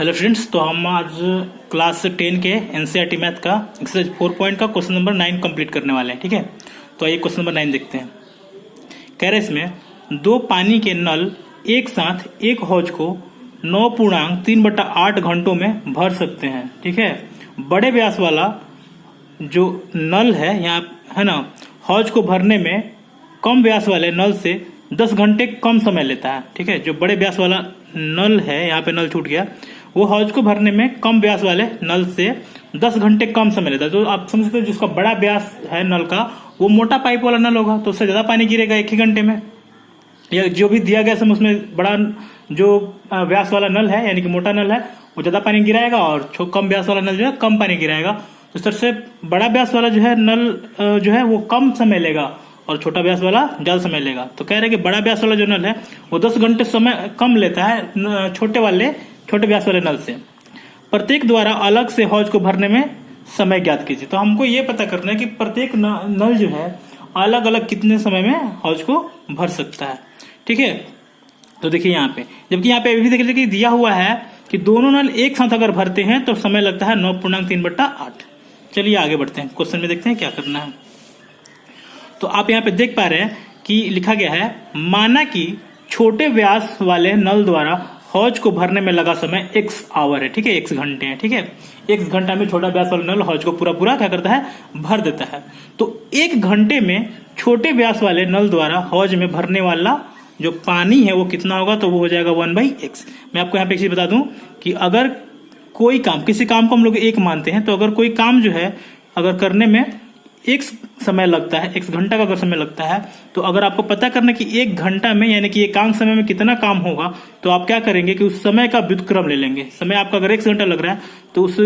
Hello friends, तो हम आज क्लास 10 के एनसीईआरटी मैथ का एक्सरसाइज 4 पॉइंट का क्वेश्चन नंबर 9 कंप्लीट करने वाले हैं। ठीक है, तो आइए क्वेश्चन नंबर 9 देखते हैं। कह रहे इसमें दो पानी के नल एक साथ एक हौज को 9.3/8 घंटों में भर सकते हैं। ठीक है, बड़े व्यास वाला जो नल है यहाँ है ना, हौज को भरने में कम व्यास वाले नल से 10 घंटे कम समय लेता है। ठीक है, जो बड़े व्यास वाला नल है, यहाँ पे नल छूट गया, वो हौज को भरने में कम व्यास वाले नल से 10 घंटे कम समय लेता है। तो आप समझ सकते हो, जिसका बड़ा व्यास है नल का, वो मोटा पाइप वाला नल होगा, तो उससे ज्यादा पानी गिरेगा एक ही घंटे में। या जो भी दिया गया समय उसमें बड़ा जो व्यास वाला नल है, यानी कि मोटा नल है, वो ज्यादा पानी गिराएगा, और कम व्यास वाला नल जो है कम पानी गिराएगा। तो इस तरह से बड़ा व्यास वाला जो है नल जो है वो कम समय लेगा और छोटा व्यास वाला ज्यादा समय लेगा। तो कह रहे हैं कि बड़ा व्यास वाला जो नल है वो 10 घंटे समय कम लेता है छोटे व्यास वाले नल से। प्रत्येक द्वारा अलग से हौज को भरने में समय ज्ञात कीजिए। तो हमको ये पता करना है कि प्रत्येक नल जो है अलग अलग कितने समय में हौज को भर सकता है। ठीक है, तो देखिए यहाँ पे, जबकि यहाँ पे भी देखिए कि दिया हुआ है कि दोनों नल एक साथ अगर भरते हैं तो समय लगता है 9.3/8। चलिए आगे बढ़ते हैं, क्वेश्चन में देखते हैं क्या करना है। तो आप यहाँ पे देख पा रहे हैं कि लिखा गया है, माना कि छोटे व्यास वाले नल द्वारा हौज को भरने में लगा समय x आवर है। ठीक है, x घंटे है। ठीक है, x घंटा में छोटा व्यास वाला नल हौज को पूरा क्या करता है, भर देता है। तो 1 घंटे में छोटे व्यास वाले नल द्वारा हौज में भरने वाला जो पानी है वो कितना होगा, तो वो हो जाएगा 1/x। मैं आपको यहाँ पे एक चीज बता दूं कि अगर कोई काम, किसी काम को हम लोग एक मानते हैं, तो अगर कोई काम जो है अगर करने में एक समय लगता है, 1 घंटा का अगर समय लगता है, तो अगर आपको पता करना कि 1 घंटा में यानी कि एकांक समय में कितना काम होगा, तो आप क्या करेंगे कि उस समय का व्युत्क्रम ले लेंगे। समय आपका अगर 1 घंटा लग रहा है तो उस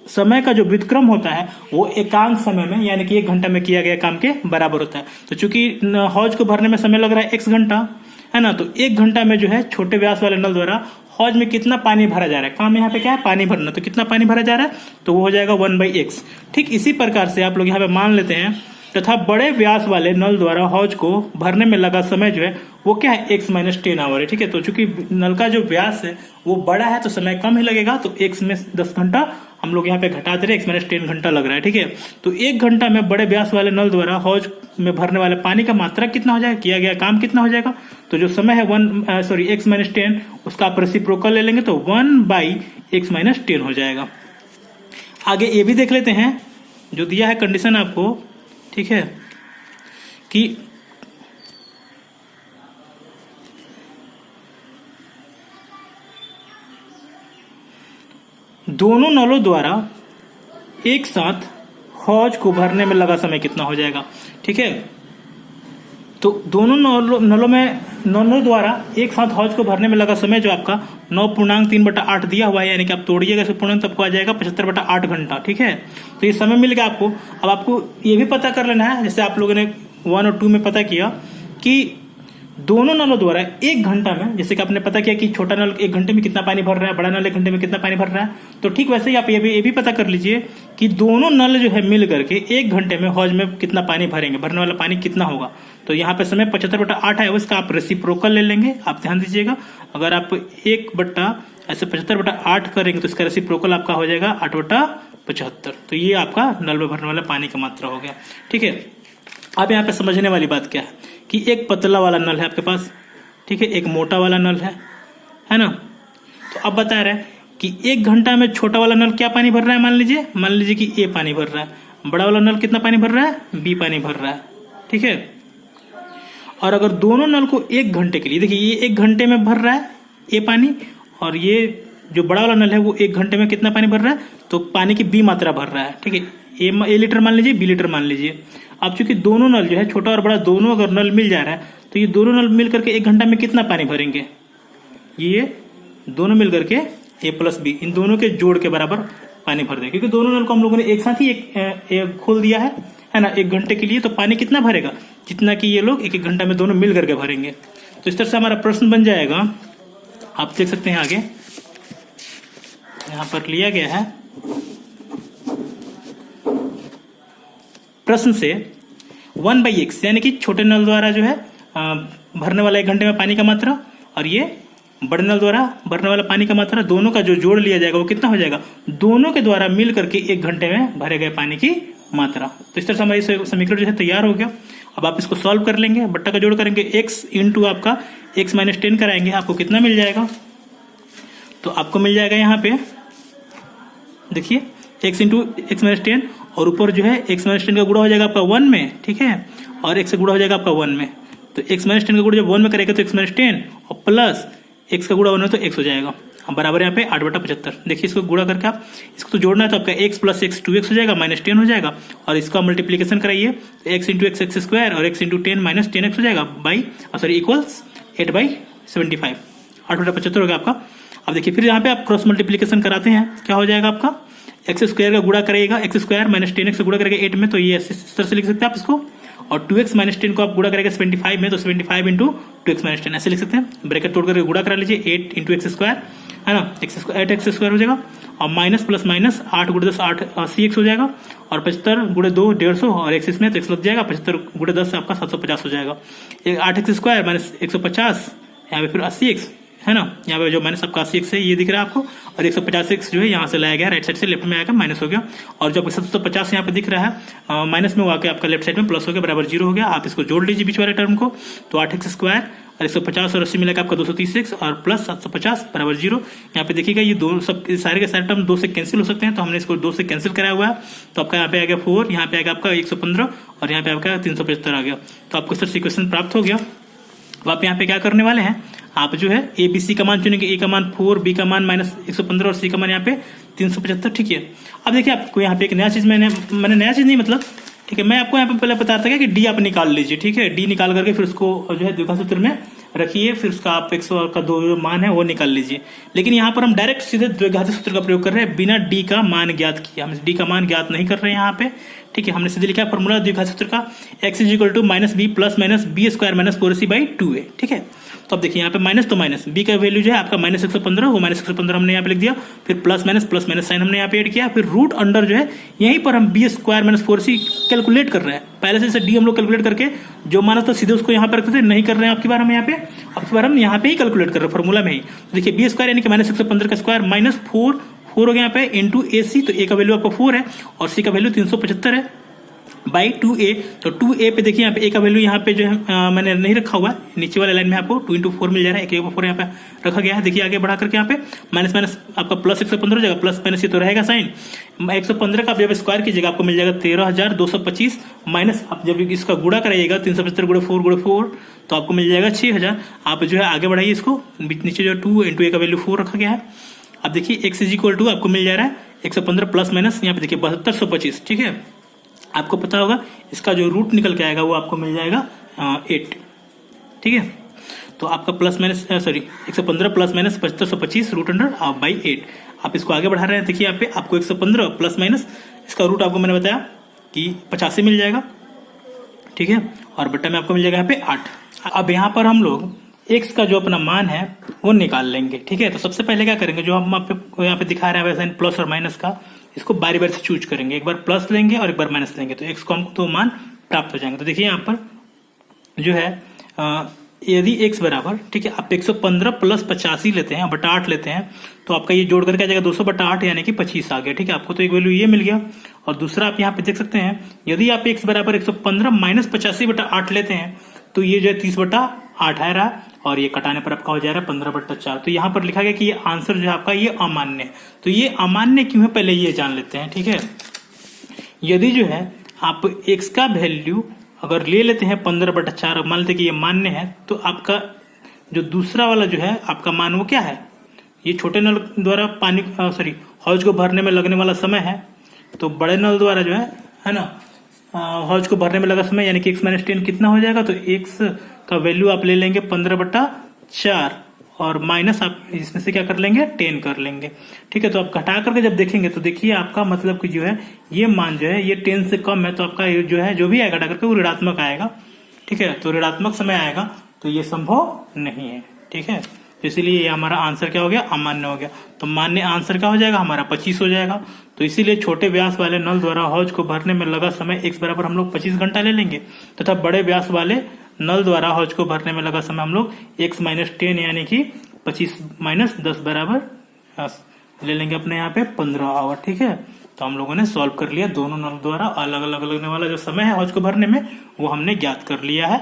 समय का जो व्युत्क्रम होता है वो एकांक समय में यानी कि 1 घंटा में किया गया काम के बराबर होता है। तो चूंकि हौज को भरने में समय लग रहा है 1 घंटा है ना, तो 1 घंटा में जो है छोटे व्यास वाले नल द्वारा हौज में कितना पानी भरा जा रहा है, काम यहाँ पे क्या है, पानी भरना, तो कितना पानी भरा जा रहा है, तो वो हो जाएगा 1/x। ठीक इसी प्रकार से आप लोग यहाँ पे मान लेते हैं, तथा बड़े व्यास वाले नल द्वारा हौज को भरने में लगा समय जो है वो क्या है, x - 10 आवर है। ठीक है, तो चूंकि नल का जो व्यास है वो बड़ा है तो समय कम ही लगेगा, तो x में 10 घंटा हम लोग यहाँ पे घटा दे रहे हैं, x - 10 घंटा लग रहा है। ठीक है, तो 1 घंटा में बड़े व्यास वाले नल द्वारा हौज में भरने वाले पानी का मात्रा कितना हो जाएगा, किया गया काम कितना हो जाएगा, तो जो समय है x - 10 उसका आप रेसिप्रोकल ले लेंगे तो 1/x - 10 हो जाएगा। आगे ये भी देख लेते हैं, जो दिया है कंडीशन आपको, ठीक है, कि दोनों नलों द्वारा एक साथ हौज को भरने में लगा समय कितना हो जाएगा। ठीक है, तो दोनों नलों द्वारा एक साथ हौज को भरने में लगा समय जो आपका 9.3/8 दिया हुआ है, यानी कि आप तोड़िएगा इसे पूर्ण, तब को आ जाएगा 75/8 घंटा। ठीक है, तो ये समय मिल गया आपको। अब आपको ये भी पता कर लेना है, जैसे आप लोगों ने 1 और 2 में पता किया कि दोनों नलों द्वारा 1 घंटा में, जैसे कि आपने पता किया कि छोटा नल 1 घंटे में कितना पानी भर रहा है, बड़ा नल 1 घंटे में कितना पानी भर रहा है, तो ठीक वैसे ही आप ये भी पता कर लीजिए कि दोनों नल जो है मिल करके 1 घंटे में हौज में कितना पानी भरेंगे, भरने वाला पानी कितना होगा। तो यहाँ पे समय 75/8 है, उसका आप रेसिप्रोकल ले लेंगे। आप ध्यान दीजिएगा, अगर आप 75/8 करेंगे तो इसका रेसिप्रोकल आपका हो जाएगा 8/75। तो ये आपका नल में भरने वाला पानी का मात्रा हो गया। ठीक है, अब यहाँ पे समझने वाली बात क्या है कि एक पतला वाला नल है आपके पास, ठीक है, एक मोटा वाला नल है ना। तो अब बता रहे हैं कि 1 घंटा में छोटा वाला नल क्या पानी भर रहा है, मान लीजिए कि ए पानी भर रहा है, बड़ा वाला नल कितना पानी भर रहा है, बी पानी भर रहा है। ठीक है, और अगर दोनों नल को 1 घंटे के लिए, देखिए ये 1 घंटे में भर रहा है ए पानी, और ये जो बड़ा वाला नल है वो 1 घंटे में कितना पानी भर रहा है, तो पानी की बी मात्रा भर रहा है। ठीक है, ए लीटर मान लीजिए, बी लीटर मान लीजिए। अब चूंकि दोनों नल जो है, छोटा और बड़ा दोनों अगर नल मिल जा रहा है, तो ये दोनों नल मिल करके 1 घंटा में कितना पानी भरेंगे, ये दोनों मिल करके ए प्लस बी, इन दोनों के जोड़ के बराबर पानी भर देंगे, क्योंकि दोनों नल को हम लोगों ने एक साथ ही एक खोल दिया है ना, 1 घंटे के लिए। तो पानी कितना भरेगा, जितना कि ये लोग 1 घंटा में दोनों मिल करके भरेंगे। तो इस तरह से हमारा प्रश्न बन जाएगा। आप देख सकते हैं आगे यहां पर लिया गया है प्रश्न से 1/x, यानी कि छोटे नल द्वारा जो है भरने वाला 1 घंटे में पानी का मात्रा, और ये बड़े नल द्वारा भरने वाला पानी का मात्रा दोनों का जो जोड़ लिया जाएगा वो कितना हो जाएगा, दोनों के द्वारा मिल करके 1 घंटे में भरे गए पानी की मात्रा। तो इस तरह से हमारी समीकरण जो है तैयार हो गया। अब आप इसको सॉल्व कर लेंगे, बट्टा का जोड़ करेंगे, x इंटू आपका x माइनस 10 कराएंगे, आपको कितना मिल जाएगा, तो आपको मिल जाएगा यहाँ पे देखिए x इंटू एक्स माइनस 10 और ऊपर जो है x माइनस 10 का गुणा हो जाएगा आपका 1 में, ठीक है, और x का गुणा हो जाएगा आपका 1 में। तो x माइनस 10 का गुणा जब 1 में करेगा तो x माइनस 10 और प्लस x का गुणा 1 में तो x हो जाएगा। अब बराबर यहाँ पे 8/75। देखिए इसको गुणा करके आप इसको तो जोड़ना है तो आपका x प्लस x 2x हो जाएगा, माइनस 10 हो जाएगा, और इसका मल्टीप्लीकेशन कराइए तो x इंटू एक्स स्क्वायर और x इंटू 10 माइनस 10x हो जाएगा बाई इक्वल्स 8/75। 8/75 हो गया आपका। अब देखिए फिर यहाँ पे आप क्रॉस मल्टीप्लीकेशन कराते हैं, क्या हो जाएगा आपका, एक्स स्क्वायर का गुणा करेगा, एक्स स्क्वायर माइनस 10x का गुणा करेगा 8 में, तो ये इस तरह से लिख सकते हैं आप इसको, और 2x माइनस 10 को आप गुणा करेगा 75 में, तो 75 इंटू 2x माइनस 10 ऐसे लिख सकते हैं। ब्रैकेट तोड़ करके गुणा करा लीजिए, 8 इंटू एक्स स्क्वायर है ना, 8x स्क्वायर हो जाएगा, और माइनस प्लस माइनस 8 गुणे 10 8 80x हो जाएगा, और 75 गुणे 2 150, और x इसमें तो x लग जाएगा, 75 गुणे 10 आपका 750 हो जाएगा। 8x स्क्वायर माइनस 150, यहाँ पे फिर 80x है ना, यहाँ पे जो माइनस आपका 80x है ये दिख रहा है आपको, और 150x जो है यहाँ से लाया गया, राइट साइड से लेफ्ट में आएगा, माइनस हो गया, और जो 750 यहाँ पे दिख रहा है माइनस में वो आके आपका लेफ्ट साइड में प्लस हो गया, बराबर 0 हो गया। आप इसको जोड़ लीजिए बीच वाले टर्म को, तो 8x स्क्वायर और 150 और 80 मिलाकर आपका 230x और प्लस 750 बराबर 0। यहाँ पे देखिएगा ये दो सब सारे के सारे टर्म 2 से कैंसिल हो सकते हैं, तो हमने इसको 2 से कैंसिल कराया हुआ है, तो आपका यहाँ पे आ गया 4, यहाँ पे आ गया आपका 115 और यहाँ पे आपका 375 आ गया। तो आपको सर इक्वेशन प्राप्त हो गया। अब आप यहाँ पे क्या करने वाले हैं, आप जो है ए बी सी का मान चुनेंगे, ए का मान 4, बी का मान माइनस 115 और सी का मान यहाँ पे 375, ठीक है। अब देखिए आपको यहाँ पे एक नया चीज मैंने नया चीज नहीं मतलब, ठीक है, मैं आपको यहाँ पे पहले बताता था कि डी आप निकाल लीजिए, ठीक है, डी निकाल करके फिर उसको जो है द्विघात सूत्र में रखिए, फिर उसका आप x का जो मान है वो निकाल लीजिए। लेकिन यहाँ पर हम डायरेक्ट सीधे द्विघात सूत्र का प्रयोग कर रहे हैं बिना डी का मान ज्ञात किया, हम डी का मान ज्ञात नहीं कर रहे हैं यहाँ पे, ठीक है। हमने सीधे लिखा है फॉर्मूला द्विघात सूत्र का, x is equal to minus b plus minus b square minus 4ac/2a, ठीक है। तो अब देखिए यहाँ पे माइनस तो माइनस, बी का वैल्यू जो है आपका माइनस 115, वो माइनस 115 हमने यहाँ पे लिख दिया, फिर प्लस माइनस साइन हमने यहाँ पे ऐड किया, फिर रूट अंडर जो है यहीं पर हम B square minus 4c calculate कर रहे हैं। पहले से जैसे डी हम लोग कैलकुलेट करके जो माना था सीधे उसको यहाँ पे रखते थे, नहीं कर रहे हैं आपकी बार हम यहाँ पे, अब बार हम यहाँ पे ही कैलकुलेट कर रहे हैं फॉर्मूला में ही। तो देखिए बी स्क्वायर यानी कि माइनस 115 का स्क्वायर माइनस 4 हो गया यहाँ पे इंटू ए सी, तो ए का वैल्यू आपका 4 है और सी का वैल्यू 375 है बाई 2a। तो 2a पे देखिए यहाँ पे a का वैल्यू यहाँ पे जो है मैंने नहीं रखा हुआ है, नीचे वाले लाइन में आपको 2 इंटू 4 मिल जा रहा है, 1/4 यहाँ पे रखा गया है। देखिए आगे बढ़ा करके यहाँ पे माइनस माइनस आपका प्लस 115 हो जाएगा, प्लस माइनस ये तो रहेगा साइन, 115 का जब स्क्वायर कीजिएगा आपको मिल जाएगा 13,225, माइनस आप जब इसका गुणा कराइएगा 375 गुणे 4 तो आपको मिल जाएगा 6,000। आप जो है आगे बढ़ाइए इसको, नीचे जो 2 इंटू a का वैल्यू 4 रखा गया है। अब देखिए x इज इक्वल टू आपको मिल जा रहा है 115 प्लस माइनस यहाँ पे देखिए 7225, ठीक है। आपको पता होगा इसका जो रूट निकल के आएगा वो आपको मिल जाएगा 8, ठीक है। तो आपका plus minus 115 plus minus 7225 root under by 8। आप इसको आगे बढ़ा रहे हैं, देखिए यहाँ पे आपको 115 प्लस माइनस इसका रूट आपको मैंने बताया कि 85 मिल जाएगा, ठीक है, और बट्टा में आपको मिल जाएगा यहाँ पे 8। अब यहाँ पर हम लोग x का जो अपना मान है वो निकाल लेंगे, ठीक है। तो सबसे पहले क्या करेंगे, जो हम आपको यहाँ पे दिखा रहे हैं वैसे प्लस और माइनस का, इसको बारी बारी से चूज करेंगे, एक बार प्लस लेंगे और एक बार माइनस लेंगे, तो x को हमको तो मान प्राप्त हो जाएंगे। तो देखिए यहाँ पर जो है यदि x बराबर, ठीक है, आप 115 प्लस 85 लेते हैं बटा 8 लेते हैं, तो आपका ये जोड़ करके आ जाएगा 200/8 यानी कि 25 आ गया, ठीक है। आपको तो एक वैल्यू ये मिल गया। और दूसरा आप यहाँ पे देख सकते हैं, यदि आप x बराबर 115 माइनस 85/8 लेते हैं तो ये जो है 30/8 आ रहा, और ये कटाने पर आपका हो जा रहा है 15/4। तो यहाँ पर लिखा गया कि ये आंसर जो है आपका ये अमान्य है। तो ये अमान्य क्यों है पहले ये जान लेते हैं, ठीक है। यदि जो है आप x का वैल्यू अगर ले लेते हैं 15/4, मान लेते कि ये मान्य है, तो आपका जो दूसरा वाला जो है आपका मान वो क्या है, ये छोटे नल द्वारा पानी हौज को भरने में लगने वाला समय है, तो बड़े नल द्वारा जो है ना हौज को भरने में लगा समय यानी कि x माइनस 10 कितना हो जाएगा, तो x का वैल्यू आप ले लेंगे 15/4 और माइनस आप इसमें से क्या कर लेंगे 10 कर लेंगे, ठीक है। तो आप घटा करके जब देखेंगे तो देखिए आपका मतलब कि जो है ये मान जो है ये 10 से कम है, तो आपका जो है जो भी आएगा घटा करके वो ऋणात्मक आएगा, ठीक है। तो ऋणात्मक समय आएगा, तो ये संभव नहीं है, ठीक है। तो इसीलिए ये हमारा आंसर क्या हो गया, अमान्य हो गया। तो मान्य आंसर क्या हो जाएगा हमारा 25 हो जाएगा। तो इसीलिए छोटे व्यास वाले नल द्वारा हौज को भरने में लगा समय x बराबर हम लोग 25 घंटा ले लेंगे, तथा बड़े व्यास वाले नल द्वारा हौज को भरने में लगा समय हम लोग x माइनस 10 यानी कि 25 माइनस 10 बराबर 10 ले लेंगे अपने यहाँ पे 15 आवर। ठीक है, तो हम लोगों ने सॉल्व कर लिया, दोनों नल द्वारा अलग अलग लगने वाला जो समय है हौज को भरने में वो हमने ज्ञात कर लिया है।